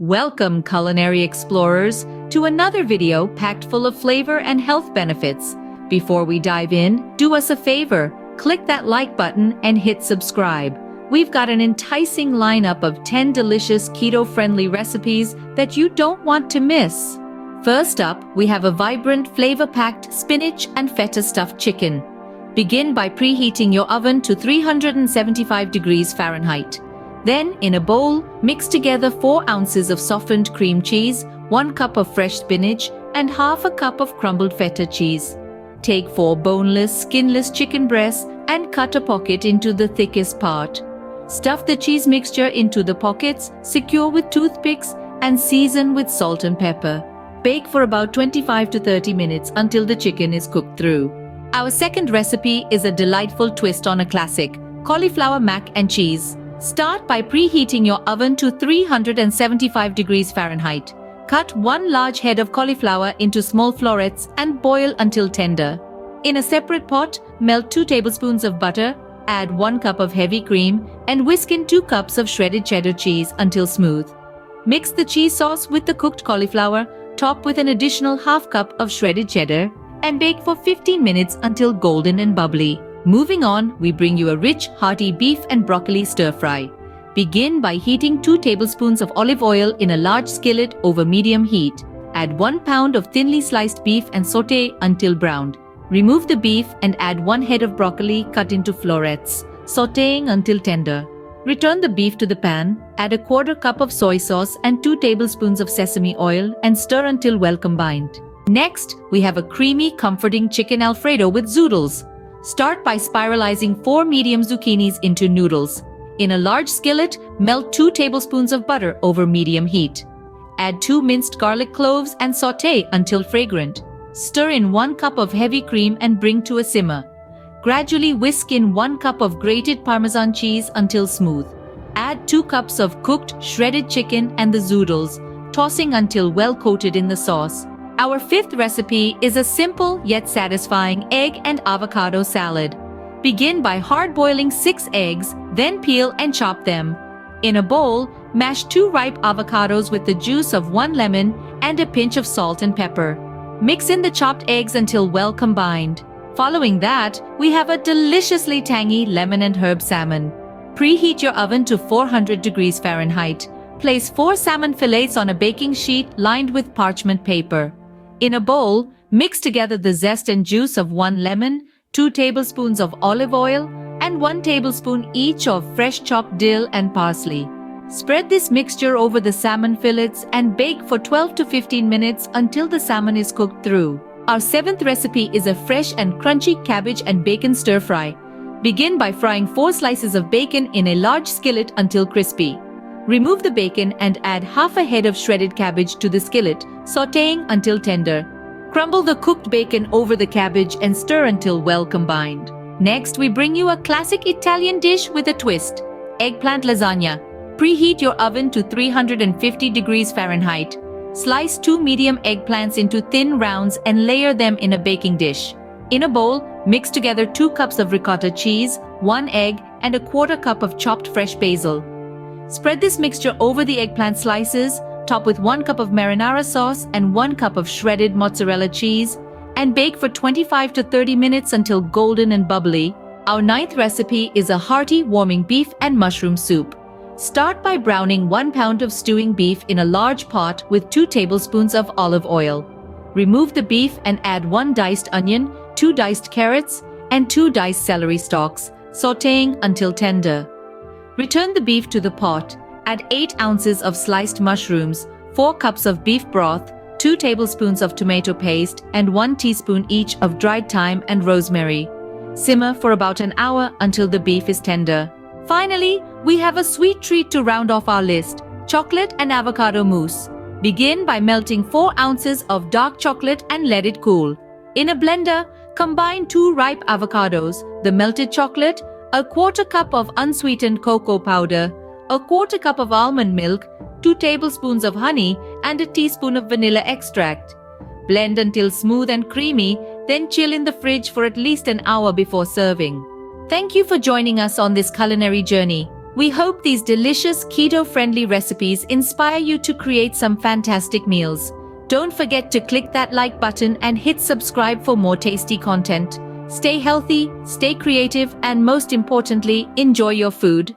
Welcome, culinary explorers, to another video packed full of flavor and health benefits. Before we dive in, do us a favor, click that like button and hit subscribe. We've got an enticing lineup of 10 delicious keto-friendly recipes that you don't want to miss. First up, we have a vibrant, flavor-packed spinach and feta stuffed chicken. Begin by preheating your oven to 375 degrees Fahrenheit. Then, in a bowl, mix together 4 ounces of softened cream cheese, 1 cup of fresh spinach, and half a cup of crumbled feta cheese. Take 4 boneless, skinless chicken breasts and cut a pocket into the thickest part. Stuff the cheese mixture into the pockets, secure with toothpicks, and season with salt and pepper. Bake for about 25 to 30 minutes until the chicken is cooked through. Our second recipe is a delightful twist on a classic, cauliflower mac and cheese. Start by preheating your oven to 375 degrees Fahrenheit. Cut 1 large head of cauliflower into small florets and boil until tender. In a separate pot, melt 2 tablespoons of butter, add 1 cup of heavy cream, and whisk in 2 cups of shredded cheddar cheese until smooth. Mix the cheese sauce with the cooked cauliflower, top with an additional half cup of shredded cheddar, and bake for 15 minutes until golden and bubbly. Moving on, we bring you a rich, hearty beef and broccoli stir-fry. Begin by heating 2 tablespoons of olive oil in a large skillet over medium heat. Add 1 pound of thinly sliced beef and sauté until browned. Remove the beef and add 1 head of broccoli cut into florets, sautéing until tender. Return the beef to the pan, add a 1/4 cup of soy sauce and 2 tablespoons of sesame oil and stir until well combined. Next, we have a creamy, comforting chicken Alfredo with noodles. Start by spiralizing 4 medium zucchinis into noodles. In a large skillet, melt 2 tablespoons of butter over medium heat. Add 2 minced garlic cloves and sauté until fragrant. Stir in 1 cup of heavy cream and bring to a simmer. Gradually whisk in 1 cup of grated Parmesan cheese until smooth. Add 2 cups of cooked, shredded chicken and the noodles, tossing until well coated in the sauce. Our fifth recipe is a simple yet satisfying egg and avocado salad. Begin by hard-boiling 6 eggs, then peel and chop them. In a bowl, mash 2 ripe avocados with the juice of 1 lemon and a pinch of salt and pepper. Mix in the chopped eggs until well combined. Following that, we have a deliciously tangy lemon and herb salmon. Preheat your oven to 400 degrees Fahrenheit. Place 4 salmon fillets on a baking sheet lined with parchment paper. In a bowl, mix together the zest and juice of 1 lemon, 2 tablespoons of olive oil, and 1 tablespoon each of fresh chopped dill and parsley. Spread this mixture over the salmon fillets and bake for 12 to 15 minutes until the salmon is cooked through. Our 7th recipe is a fresh and crunchy cabbage and bacon stir-fry. Begin by frying 4 slices of bacon in a large skillet until crispy. Remove the bacon and add half a head of shredded cabbage to the skillet, sautéing until tender. Crumble the cooked bacon over the cabbage and stir until well combined. Next, we bring you a classic Italian dish with a twist, eggplant lasagna. Preheat your oven to 350 degrees Fahrenheit. Slice 2 medium eggplants into thin rounds and layer them in a baking dish. In a bowl, mix together 2 cups of ricotta cheese, 1 egg, and a 1/4 cup of chopped fresh basil. Spread this mixture over the eggplant slices, top with 1 cup of marinara sauce and 1 cup of shredded mozzarella cheese, and bake for 25 to 30 minutes until golden and bubbly. Our 9th recipe is a hearty, warming beef and mushroom soup. Start by browning 1 pound of stewing beef in a large pot with 2 tablespoons of olive oil. Remove the beef and add 1 diced onion, 2 diced carrots, and 2 diced celery stalks, sautéing until tender. Return the beef to the pot. Add 8 ounces of sliced mushrooms, 4 cups of beef broth, 2 tablespoons of tomato paste, and 1 teaspoon each of dried thyme and rosemary. Simmer for about an hour until the beef is tender. Finally, we have a sweet treat to round off our list, chocolate and avocado mousse. Begin by melting 4 ounces of dark chocolate and let it cool. In a blender, combine 2 ripe avocados, the melted chocolate, a 1/4 cup of unsweetened cocoa powder, a 1/4 cup of almond milk, 2 tablespoons of honey, and a teaspoon of vanilla extract. Blend until smooth and creamy, then chill in the fridge for at least an hour before serving. Thank you for joining us on this culinary journey. We hope these delicious keto-friendly recipes inspire you to create some fantastic meals. Don't forget to click that like button and hit subscribe for more tasty content. Stay healthy, stay creative, and most importantly, enjoy your food.